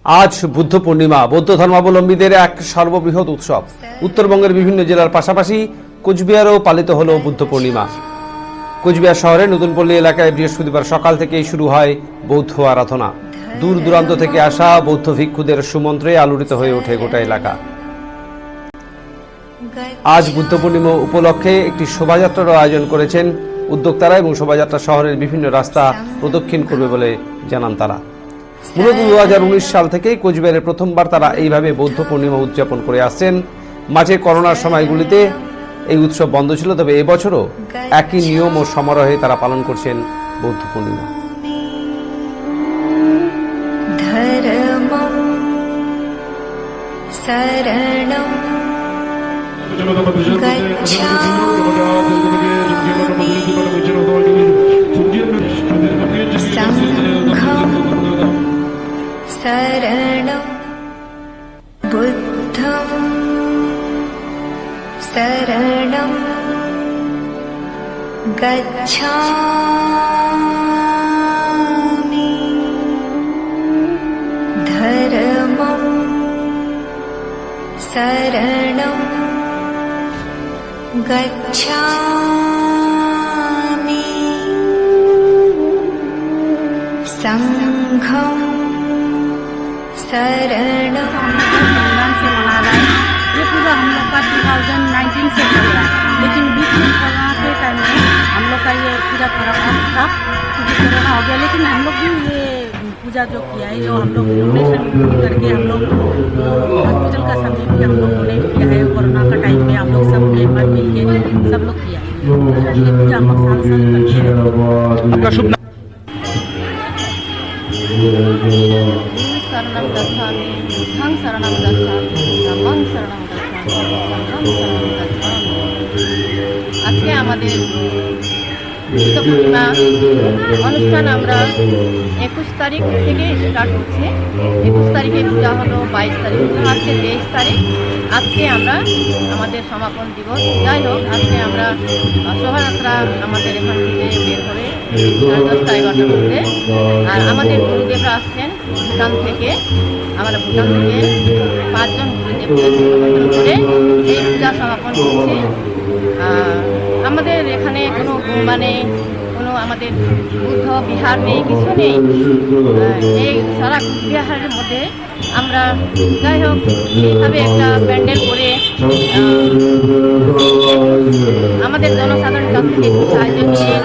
আজ বুদ্ধ পূর্ণিমা বৌদ্ধ ধর্মাবলম্বীদের এক সর্ববৃহৎ উৎসব। উত্তরবঙ্গের বিভিন্ন জেলার পাশাপাশি কোচবিহারেও পালিত হলো বুদ্ধ পূর্ণিমা। কোচবিহার শহরের নতুনপল্লী এলাকায় বৃহস্পতিবার সকাল থেকেই শুরু হয় বৌদ্ধ আরাধনা। দূর দূরান্ত থেকে আসা বৌদ্ধ ভিক্ষুদের সুমন্ত্রে আলোড়িত হয়ে ওঠে গোটা এলাকা। আজ বুদ্ধ পূর্ণিমা উপলক্ষে একটি শোভাযাত্রার আয়োজন করেছেন উদ্যোক্তারা এবং শোভাযাত্রা শহরের বিভিন্ন রাস্তা প্রদক্ষিণ করবে বলে জানান তারা। মূলত 2019 সাল থেকেই কোচবিহারে প্রথমবার তারা এইভাবে বৌদ্ধ পূর্ণিমা উদযাপন করে আসছেন। মাঝে করোনার সময়গুলিতে এই উৎসব বন্ধ ছিল, তবে এবছরও একই নিয়ম ও সমারোহে তারা পালন করছেন বৌদ্ধ পূর্ণিমা। शरणं बुद्धं शरणं गच्छामि धर्मं शरणं गच्छामि संघं शरणं। धूमधाम से मना रहा है ये पूजा। हम लोग का 2019 से चल रहा है, लेकिन बीच में कोरोना के टाइम में हम लोग का ये पूजा थोड़ा कम था क्योंकि कोरोना हो गया। लेकिन हम लोग भी ये पूजा जो किया है, जो हम लोग डोनेशन करके हम लोग हॉस्पिटल का समय भी हम लोग डोनेट किया है। कोरोना का टाइम में हम लोग सब मेंबर मिल के सब लोग किया है। ये पूजा हम लोग साल साल करते हैं। शरणं गच्छामि बुद्धं शरणं गच्छामि धम्मं शरणं गच्छामि संघं शरणं गच्छामि। আজকে আমাদের বুদ্ধ পূর্ণিমা অনুষ্ঠান আমরা 21 তারিখ থেকে স্টার্ট হচ্ছে। 21 তারিখে পূজা হলো, 22 তারিখ আজকে 23 তারিখ। আজকে আমরা আমাদের সমাপন দিবস। যাই হোক, আজকে আমরা শোভাযাত্রা আমাদের এখান থেকে বের করে 10:30-11টার মধ্যে। আর আমাদের গুরুদেবরা আসছেন ভুটান থেকে। আমরা ভুটান থেকে 5 জন গুরুদেবকে সম্বোধন করে এই পূজা সমাপন করছি। আমাদের এখানে কোনো কোনো আমাদের বুদ্ধ বিহার নেই, কিছু নেই। এই সারা কুচবিহারের মধ্যে আমরা যাই হোক এইভাবে একটা প্যান্ডেল করে আমাদের জনসাধারণের কাছ থেকে একটু সাহায্য নিয়ে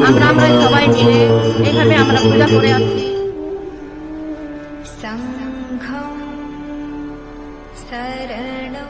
আমরা সবাই মিলে এইভাবে আমরা পূজা করে আসছি। संघं शरणं